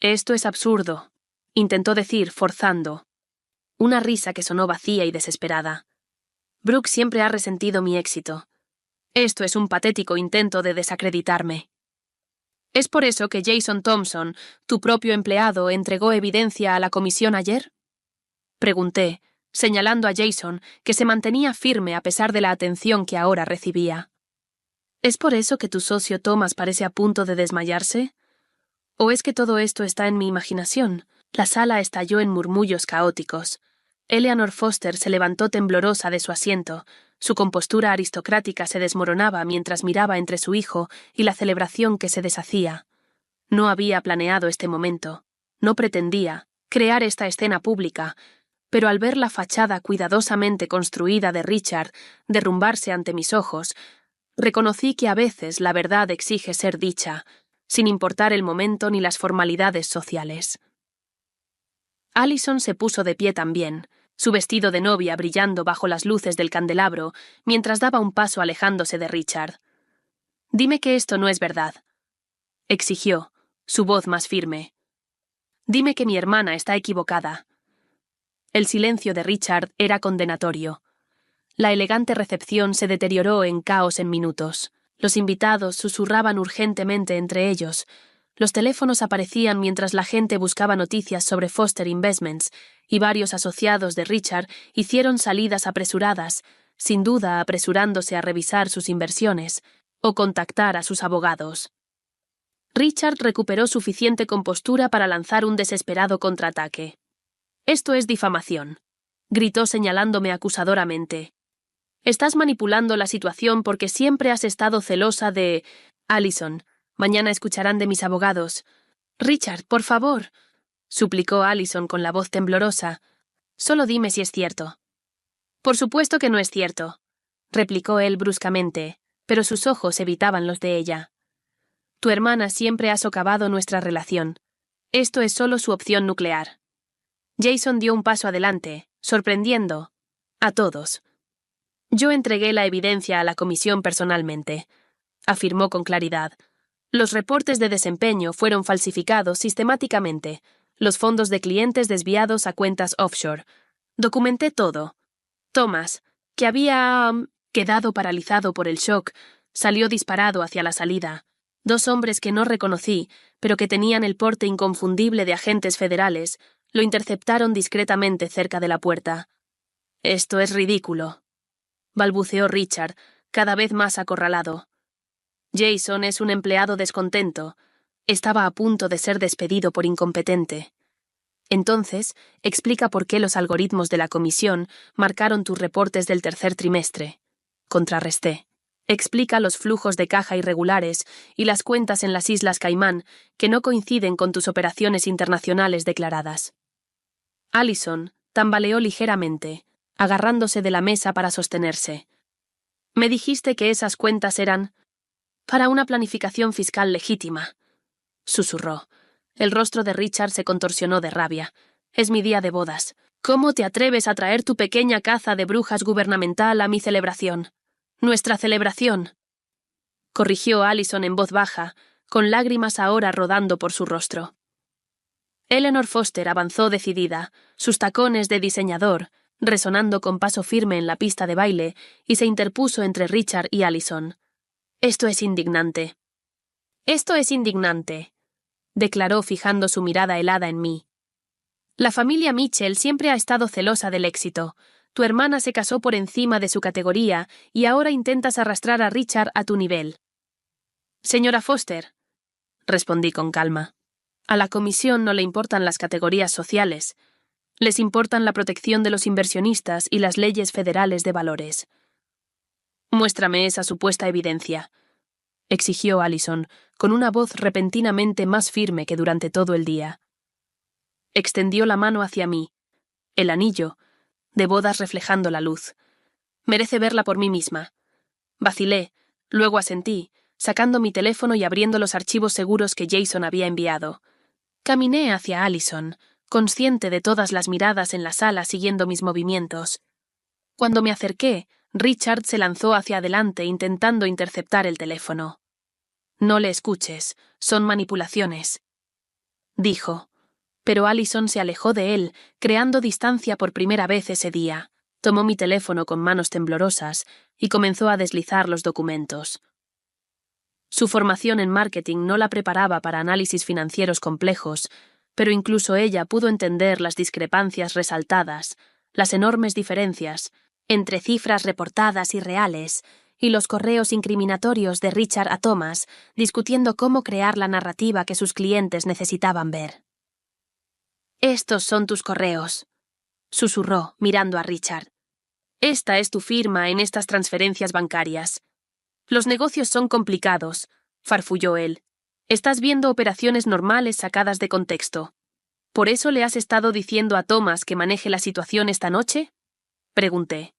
«Esto es absurdo», intentó decir, forzando. Una risa que sonó vacía y desesperada. «Brooke siempre ha resentido mi éxito. Esto es un patético intento de desacreditarme». ¿Es por eso que Jason Thompson, tu propio empleado, entregó evidencia a la comisión ayer? Pregunté, señalando a Jason, que se mantenía firme a pesar de la atención que ahora recibía. ¿Es por eso que tu socio Thomas parece a punto de desmayarse? ¿O es que todo esto está en mi imaginación? La sala estalló en murmullos caóticos. Eleanor Foster se levantó temblorosa de su asiento. Su compostura aristocrática se desmoronaba mientras miraba entre su hijo y la celebración que se deshacía. No había planeado este momento. No pretendía crear esta escena pública, pero al ver la fachada cuidadosamente construida de Richard derrumbarse ante mis ojos, reconocí que a veces la verdad exige ser dicha, sin importar el momento ni las formalidades sociales. Allison se puso de pie también, su vestido de novia brillando bajo las luces del candelabro, mientras daba un paso alejándose de Richard. «Dime que esto no es verdad», exigió, su voz más firme. «Dime que mi hermana está equivocada». El silencio de Richard era condenatorio. La elegante recepción se deterioró en caos en minutos. Los invitados susurraban urgentemente entre ellos. Los teléfonos aparecían mientras la gente buscaba noticias sobre Foster Investments, y varios asociados de Richard hicieron salidas apresuradas, sin duda apresurándose a revisar sus inversiones o contactar a sus abogados. Richard recuperó suficiente compostura para lanzar un desesperado contraataque. «Esto es difamación», gritó señalándome acusadoramente. «Estás manipulando la situación porque siempre has estado celosa de Allison. Mañana escucharán de mis abogados». «Richard, por favor», suplicó Allison con la voz temblorosa. «Solo dime si es cierto». «Por supuesto que no es cierto», replicó él bruscamente, pero sus ojos evitaban los de ella. «Tu hermana siempre ha socavado nuestra relación. Esto es solo su opción nuclear». Jason dio un paso adelante, sorprendiendo a todos. «Yo entregué la evidencia a la comisión personalmente», afirmó con claridad. «Los reportes de desempeño fueron falsificados sistemáticamente, los fondos de clientes desviados a cuentas offshore. Documenté todo». Thomas, que había quedado paralizado por el shock, salió disparado hacia la salida. Dos hombres que no reconocí, pero que tenían el porte inconfundible de agentes federales, lo interceptaron discretamente cerca de la puerta. «Esto es ridículo», balbuceó Richard, cada vez más acorralado. «Jason es un empleado descontento. Estaba a punto de ser despedido por incompetente. Entonces, explica por qué los algoritmos de la comisión marcaron tus reportes del tercer trimestre», contrarresté. «Explica los flujos de caja irregulares y las cuentas en las Islas Caimán que no coinciden con tus operaciones internacionales declaradas». Allison tambaleó ligeramente, agarrándose de la mesa para sostenerse. «Me dijiste que esas cuentas eran para una planificación fiscal legítima», susurró. El rostro de Richard se contorsionó de rabia. «Es mi día de bodas. ¿Cómo te atreves a traer tu pequeña caza de brujas gubernamental a mi celebración? Nuestra celebración». corrigió Allison en voz baja, con lágrimas ahora rodando por su rostro. Eleanor Foster avanzó decidida, sus tacones de diseñador, resonando con paso firme en la pista de baile, y se interpuso entre Richard y Allison. «Esto es indignante». «Esto es indignante», declaró fijando su mirada helada en mí. «La familia Mitchell siempre ha estado celosa del éxito. Tu hermana se casó por encima de su categoría y ahora intentas arrastrar a Richard a tu nivel». «Señora Foster», respondí con calma, «a la comisión no le importan las categorías sociales. Les importan la protección de los inversionistas y las leyes federales de valores». «Muéstrame esa supuesta evidencia», exigió Allison, con una voz repentinamente más firme que durante todo el día. Extendió la mano hacia mí. El anillo, de bodas reflejando la luz. «Merece verla por mí misma». Vacilé, luego asentí, sacando mi teléfono y abriendo los archivos seguros que Jason había enviado. Caminé hacia Allison, consciente de todas las miradas en la sala siguiendo mis movimientos. Cuando me acerqué, Richard se lanzó hacia adelante intentando interceptar el teléfono. «No le escuches, son manipulaciones», dijo. Pero Allison se alejó de él, creando distancia por primera vez ese día. Tomó mi teléfono con manos temblorosas y comenzó a deslizar los documentos. Su formación en marketing no la preparaba para análisis financieros complejos, pero incluso ella pudo entender las discrepancias resaltadas, las enormes diferencias entre cifras reportadas y reales, y los correos incriminatorios de Richard a Thomas discutiendo cómo crear la narrativa que sus clientes necesitaban ver. «Estos son tus correos», susurró, mirando a Richard. «Esta es tu firma en estas transferencias bancarias. Los negocios son complicados», farfulló él. «Estás viendo operaciones normales sacadas de contexto. ¿Por eso le has estado diciendo a Thomas que maneje la situación esta noche?», pregunté.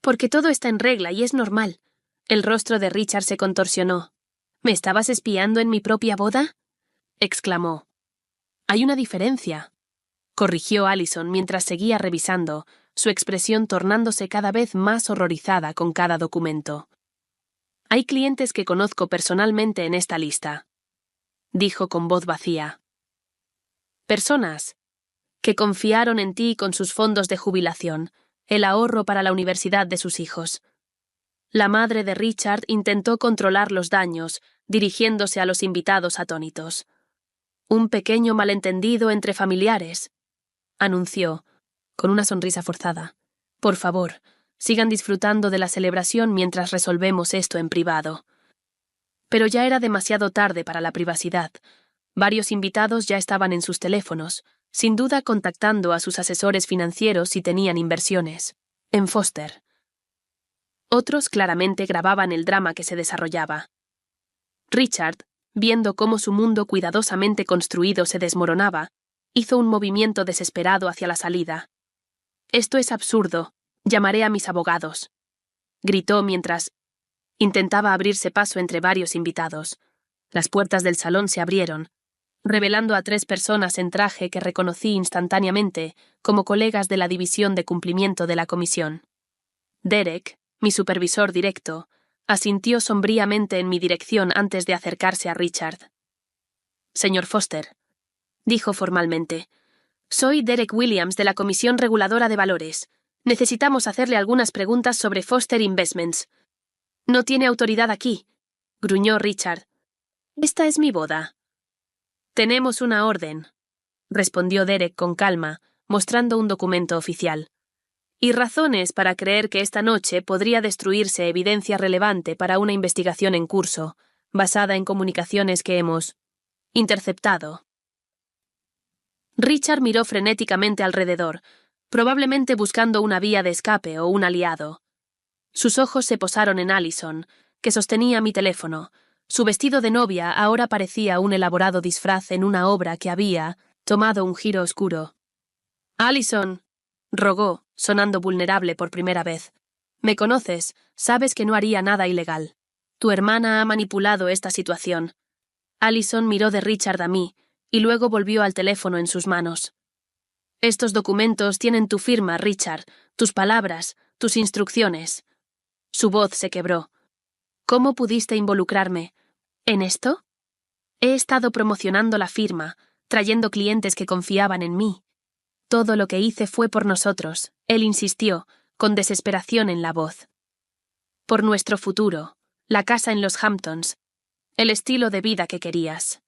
«Porque todo está en regla y es normal». El rostro de Richard se contorsionó. «¿Me estabas espiando en mi propia boda?», exclamó. «Hay una diferencia», corrigió Allison mientras seguía revisando, su expresión tornándose cada vez más horrorizada con cada documento. «Hay clientes que conozco personalmente en esta lista», dijo con voz vacía. «Personas que confiaron en ti con sus fondos de jubilación, el ahorro para la universidad de sus hijos. La madre de Richard intentó controlar los daños, dirigiéndose a los invitados atónitos. Un pequeño malentendido entre familiares», anunció, con una sonrisa forzada. «Por favor, sigan disfrutando de la celebración mientras resolvemos esto en privado». Pero ya era demasiado tarde para la privacidad. Varios invitados ya estaban en sus teléfonos, sin duda contactando a sus asesores financieros si tenían inversiones en Foster. Otros claramente grababan el drama que se desarrollaba. Richard, viendo cómo su mundo cuidadosamente construido se desmoronaba, hizo un movimiento desesperado hacia la salida. «Esto es absurdo. Llamaré a mis abogados», gritó mientras intentaba abrirse paso entre varios invitados. Las puertas del salón se abrieron, revelando a 3 personas en traje que reconocí instantáneamente como colegas de la división de cumplimiento de la comisión. Derek, mi supervisor directo, asintió sombríamente en mi dirección antes de acercarse a Richard. «Señor Foster», dijo formalmente, «soy Derek Williams de la Comisión Reguladora de Valores. Necesitamos hacerle algunas preguntas sobre Foster Investments». «No tiene autoridad aquí», gruñó Richard. «Esta es mi boda». «Tenemos una orden», respondió Derek con calma, mostrando un documento oficial. «Y razones para creer que esta noche podría destruirse evidencia relevante para una investigación en curso, basada en comunicaciones que hemos interceptado». Richard miró frenéticamente alrededor, probablemente buscando una vía de escape o un aliado. Sus ojos se posaron en Allison, que sostenía mi teléfono. Su vestido de novia ahora parecía un elaborado disfraz en una obra que había tomado un giro oscuro. «Allison», rogó, sonando vulnerable por primera vez. «Me conoces, sabes que no haría nada ilegal. Tu hermana ha manipulado esta situación». Allison miró de Richard a mí, y luego volvió al teléfono en sus manos. «Estos documentos tienen tu firma, Richard, tus palabras, tus instrucciones». Su voz se quebró. ¿Cómo pudiste involucrarme en esto? He estado promocionando la firma, trayendo clientes que confiaban en mí. Todo lo que hice fue por nosotros, él insistió, con desesperación en la voz. Por nuestro futuro, la casa en los Hamptons, el estilo de vida que querías.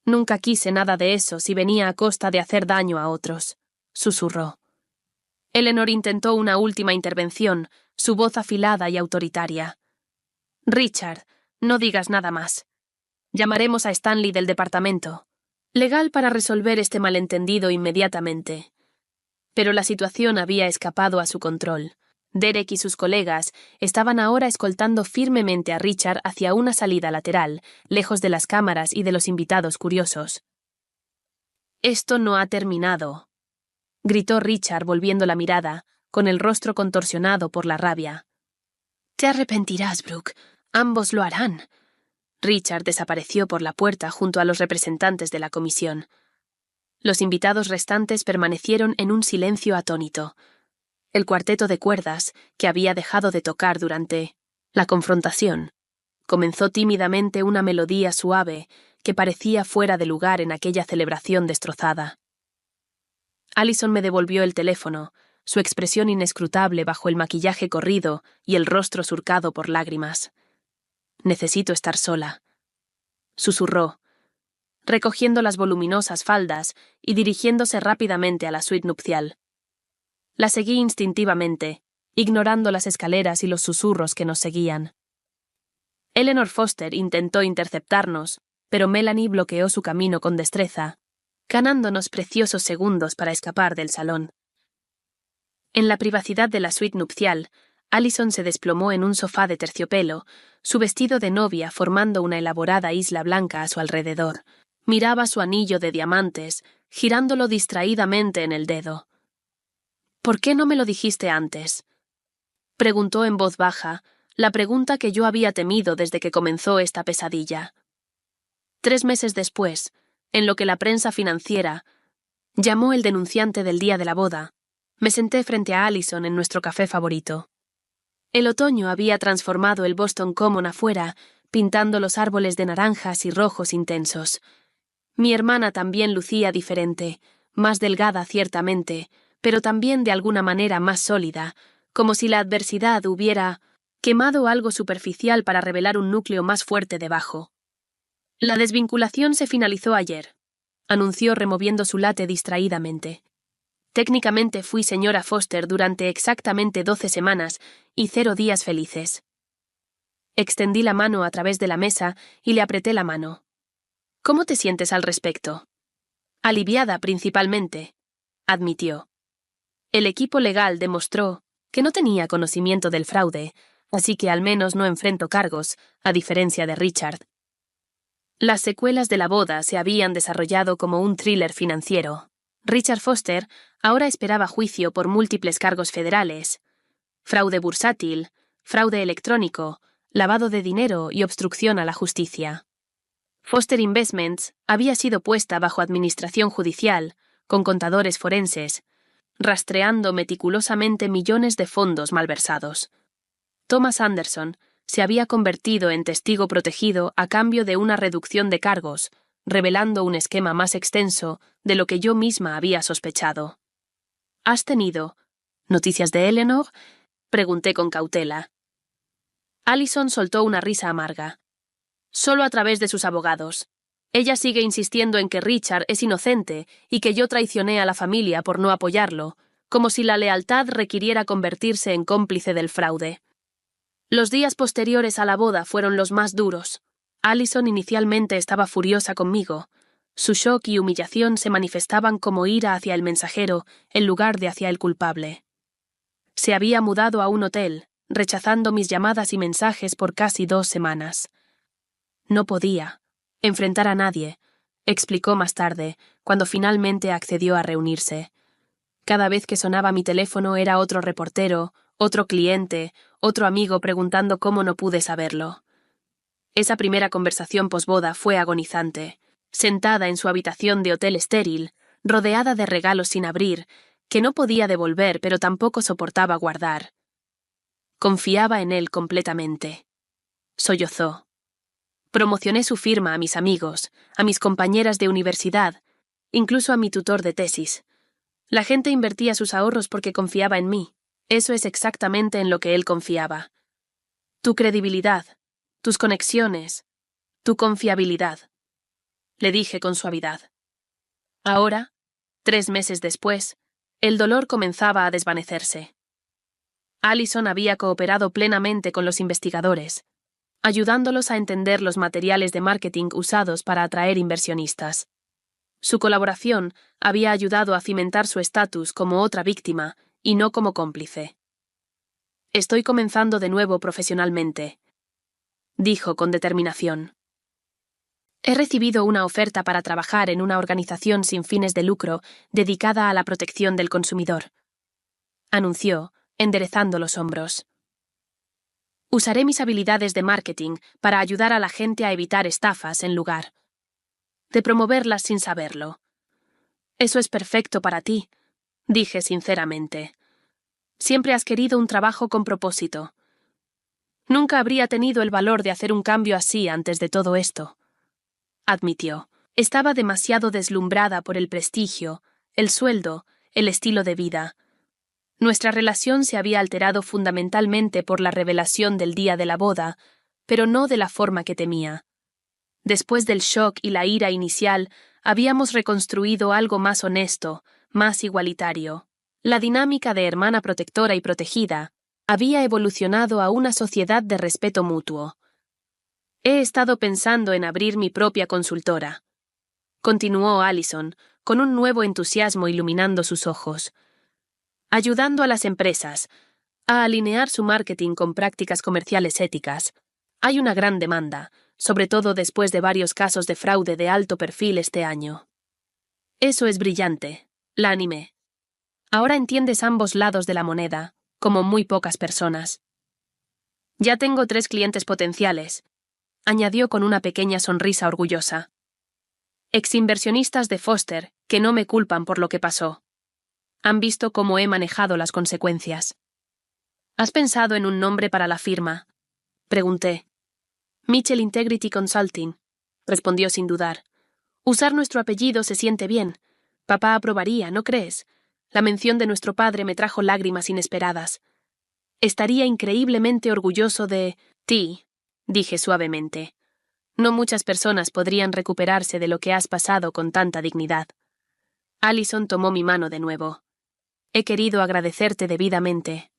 Nunca quise nada de eso si venía a costa de hacer daño a otros, susurró. Eleanor intentó una última intervención, su voz afilada y autoritaria. Richard, no digas nada más. Llamaremos a Stanley del departamento. Legal para resolver este malentendido inmediatamente. Pero la situación había escapado a su control. Derek y sus colegas estaban ahora escoltando firmemente a Richard hacia una salida lateral, lejos de las cámaras y de los invitados curiosos. «Esto no ha terminado», gritó Richard volviendo la mirada, con el rostro contorsionado por la rabia. «Te arrepentirás, Brooke. Ambos lo harán». Richard desapareció por la puerta junto a los representantes de la comisión. Los invitados restantes permanecieron en un silencio atónito. El cuarteto de cuerdas, que había dejado de tocar durante la confrontación, comenzó tímidamente una melodía suave que parecía fuera de lugar en aquella celebración destrozada. Allison me devolvió el teléfono, su expresión inescrutable bajo el maquillaje corrido y el rostro surcado por lágrimas. «Necesito estar sola», susurró, recogiendo las voluminosas faldas y dirigiéndose rápidamente a la suite nupcial. La seguí instintivamente, ignorando las escaleras y los susurros que nos seguían. Eleanor Foster intentó interceptarnos, pero Melanie bloqueó su camino con destreza, ganándonos preciosos segundos para escapar del salón. En la privacidad de la suite nupcial, Allison se desplomó en un sofá de terciopelo, su vestido de novia formando una elaborada isla blanca a su alrededor. Miraba su anillo de diamantes, girándolo distraídamente en el dedo. «¿Por qué no me lo dijiste antes?», preguntó en voz baja, la pregunta que yo había temido desde que comenzó esta pesadilla. 3 meses después, en lo que la prensa financiera llamó el denunciante del día de la boda, me senté frente a Allison en nuestro café favorito. El otoño había transformado el Boston Common afuera, pintando los árboles de naranjas y rojos intensos. Mi hermana también lucía diferente, más delgada ciertamente, pero también de alguna manera más sólida, como si la adversidad hubiera quemado algo superficial para revelar un núcleo más fuerte debajo. «La desvinculación se finalizó ayer», anunció removiendo su late distraídamente. «Técnicamente fui señora Foster durante exactamente 12 semanas y 0 días felices». Extendí la mano a través de la mesa y le apreté la mano. «¿Cómo te sientes al respecto?» «Aliviada principalmente», admitió. El equipo legal demostró que no tenía conocimiento del fraude, así que al menos no enfrento cargos, a diferencia de Richard. Las secuelas de la boda se habían desarrollado como un thriller financiero. Richard Foster ahora esperaba juicio por múltiples cargos federales: fraude bursátil, fraude electrónico, lavado de dinero y obstrucción a la justicia. Foster Investments había sido puesta bajo administración judicial, con contadores forenses, rastreando meticulosamente millones de fondos malversados. Thomas Anderson se había convertido en testigo protegido a cambio de una reducción de cargos, revelando un esquema más extenso de lo que yo misma había sospechado. «¿Has tenido noticias de Eleanor?», pregunté con cautela. Allison soltó una risa amarga. «Solo a través de sus abogados. Ella sigue insistiendo en que Richard es inocente y que yo traicioné a la familia por no apoyarlo, como si la lealtad requiriera convertirse en cómplice del fraude». Los días posteriores a la boda fueron los más duros. Allison inicialmente estaba furiosa conmigo. Su shock y humillación se manifestaban como ira hacia el mensajero en lugar de hacia el culpable. Se había mudado a un hotel, rechazando mis llamadas y mensajes por casi 2 semanas. No podía enfrentar a nadie, explicó más tarde, cuando finalmente accedió a reunirse. Cada vez que sonaba mi teléfono era otro reportero, otro cliente, otro amigo preguntando cómo no pude saberlo. Esa primera conversación posboda fue agonizante. Sentada en su habitación de hotel estéril, rodeada de regalos sin abrir, que no podía devolver pero tampoco soportaba guardar. Confiaba en él completamente. sollozó. Promocioné su firma a mis amigos, a mis compañeras de universidad, incluso a mi tutor de tesis. La gente invertía sus ahorros porque confiaba en mí. Eso es exactamente en lo que él confiaba. Tu credibilidad, tus conexiones, tu confiabilidad, le dije con suavidad. Ahora, 3 meses después, el dolor comenzaba a desvanecerse. Allison había cooperado plenamente con los investigadores, ayudándolos a entender los materiales de marketing usados para atraer inversionistas. Su colaboración había ayudado a cimentar su estatus como otra víctima y no como cómplice. Estoy comenzando de nuevo profesionalmente, dijo con determinación. He recibido una oferta para trabajar en una organización sin fines de lucro dedicada a la protección del consumidor, anunció, enderezando los hombros. Usaré mis habilidades de marketing para ayudar a la gente a evitar estafas en lugar de promoverlas sin saberlo. Eso es perfecto para ti, dije sinceramente. Siempre has querido un trabajo con propósito. Nunca habría tenido el valor de hacer un cambio así antes de todo esto, admitió. Estaba demasiado deslumbrada por el prestigio, el sueldo, el estilo de vida. Nuestra relación se había alterado fundamentalmente por la revelación del día de la boda, pero no de la forma que temía. Después del shock y la ira inicial, habíamos reconstruido algo más honesto, más igualitario. La dinámica de hermana protectora y protegida había evolucionado a una sociedad de respeto mutuo. He estado pensando en abrir mi propia consultora, continuó Allison, con un nuevo entusiasmo iluminando sus ojos, ayudando a las empresas a alinear su marketing con prácticas comerciales éticas. Hay una gran demanda, sobre todo después de varios casos de fraude de alto perfil este año. Eso es brillante, la animé. Ahora entiendes ambos lados de la moneda, como muy pocas personas. Ya tengo 3 clientes potenciales, añadió con una pequeña sonrisa orgullosa. Exinversionistas de Foster que no me culpan por lo que pasó. Han visto cómo he manejado las consecuencias. ¿Has pensado en un nombre para la firma?, pregunté. Mitchell Integrity Consulting, respondió sin dudar. Usar nuestro apellido se siente bien. Papá aprobaría, ¿no crees? La mención de nuestro padre me trajo lágrimas inesperadas. Estaría increíblemente orgulloso de ti, dije suavemente. No muchas personas podrían recuperarse de lo que has pasado con tanta dignidad. Allison tomó mi mano de nuevo. He querido agradecerte debidamente,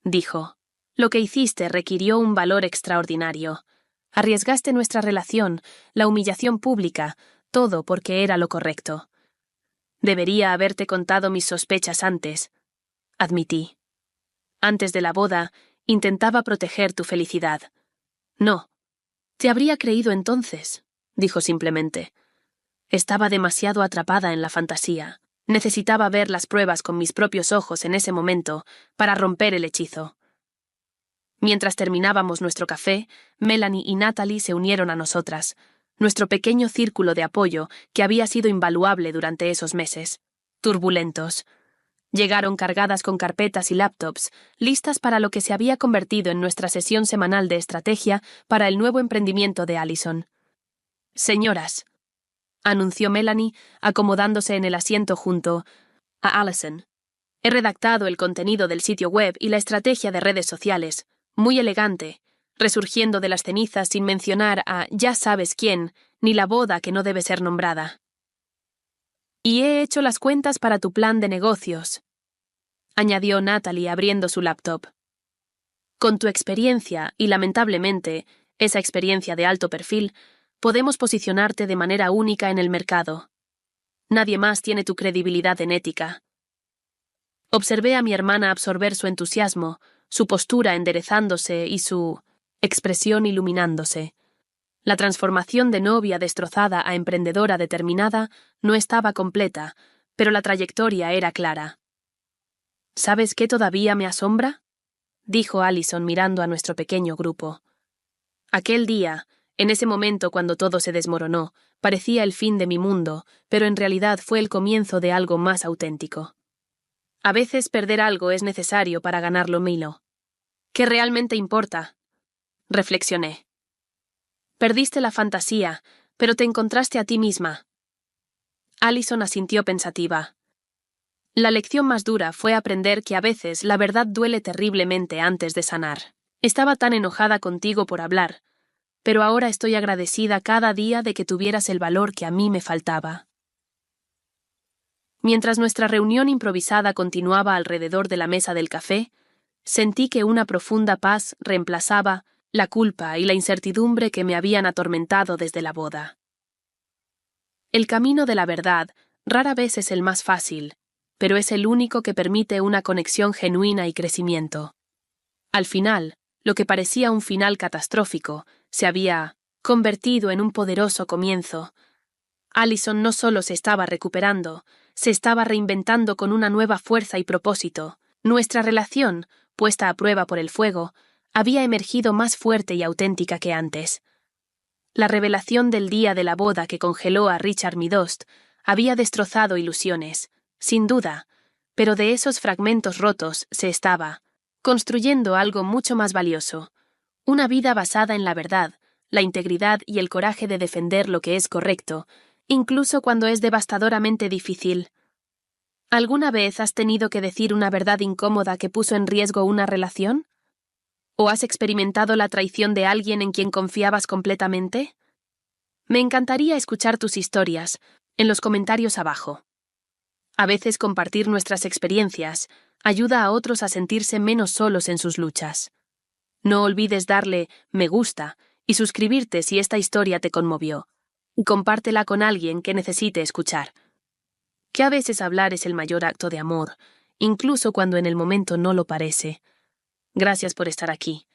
dijo. Lo que hiciste requirió un valor extraordinario. Arriesgaste nuestra relación, la humillación pública, todo porque era lo correcto. Debería haberte contado mis sospechas antes, admití. Antes de la boda, intentaba proteger tu felicidad. No. Te habría creído entonces, dijo simplemente. Estaba demasiado atrapada en la fantasía. Necesitaba ver las pruebas con mis propios ojos en ese momento para romper el hechizo. Mientras terminábamos nuestro café, Melanie y Natalie se unieron a nosotras, nuestro pequeño círculo de apoyo que había sido invaluable durante esos meses. Turbulentos. Llegaron cargadas con carpetas y laptops, listas para lo que se había convertido en nuestra sesión semanal de estrategia para el nuevo emprendimiento de Allison. Señoras, anunció Melanie, acomodándose en el asiento junto a Allison. He redactado el contenido del sitio web y la estrategia de redes sociales, muy elegante, resurgiendo de las cenizas sin mencionar a ya sabes quién, ni la boda que no debe ser nombrada. Y he hecho las cuentas para tu plan de negocios, añadió Natalie abriendo su laptop. Con tu experiencia, y lamentablemente, esa experiencia de alto perfil, podemos posicionarte de manera única en el mercado. Nadie más tiene tu credibilidad en ética. Observé a mi hermana absorber su entusiasmo, su postura enderezándose y su expresión iluminándose. La transformación de novia destrozada a emprendedora determinada no estaba completa, pero la trayectoria era clara. ¿Sabes qué todavía me asombra?, dijo Allison mirando a nuestro pequeño grupo. Aquel día, en ese momento cuando todo se desmoronó, parecía el fin de mi mundo, pero en realidad fue el comienzo de algo más auténtico. A veces perder algo es necesario para ganarlo milo. ¿Qué realmente importa?, reflexioné. Perdiste la fantasía, pero te encontraste a ti misma. Allison asintió pensativa. La lección más dura fue aprender que a veces la verdad duele terriblemente antes de sanar. Estaba tan enojada contigo por hablar, pero ahora estoy agradecida cada día de que tuvieras el valor que a mí me faltaba. Mientras nuestra reunión improvisada continuaba alrededor de la mesa del café, sentí que una profunda paz reemplazaba la culpa y la incertidumbre que me habían atormentado desde la boda. El camino de la verdad rara vez es el más fácil, pero es el único que permite una conexión genuina y crecimiento. Al final, lo que parecía un final catastrófico se había convertido en un poderoso comienzo. Allison no solo se estaba recuperando, se estaba reinventando con una nueva fuerza y propósito. Nuestra relación, puesta a prueba por el fuego, había emergido más fuerte y auténtica que antes. La revelación del día de la boda que congeló a Richard Middost había destrozado ilusiones, sin duda, pero de esos fragmentos rotos se estaba construyendo algo mucho más valioso, una vida basada en la verdad, la integridad y el coraje de defender lo que es correcto, incluso cuando es devastadoramente difícil. ¿Alguna vez has tenido que decir una verdad incómoda que puso en riesgo una relación? ¿O has experimentado la traición de alguien en quien confiabas completamente? Me encantaría escuchar tus historias en los comentarios abajo. A veces compartir nuestras experiencias ayuda a otros a sentirse menos solos en sus luchas. No olvides darle me gusta y suscribirte si esta historia te conmovió. Y compártela con alguien que necesite escuchar. Que a veces hablar es el mayor acto de amor, incluso cuando en el momento no lo parece. Gracias por estar aquí.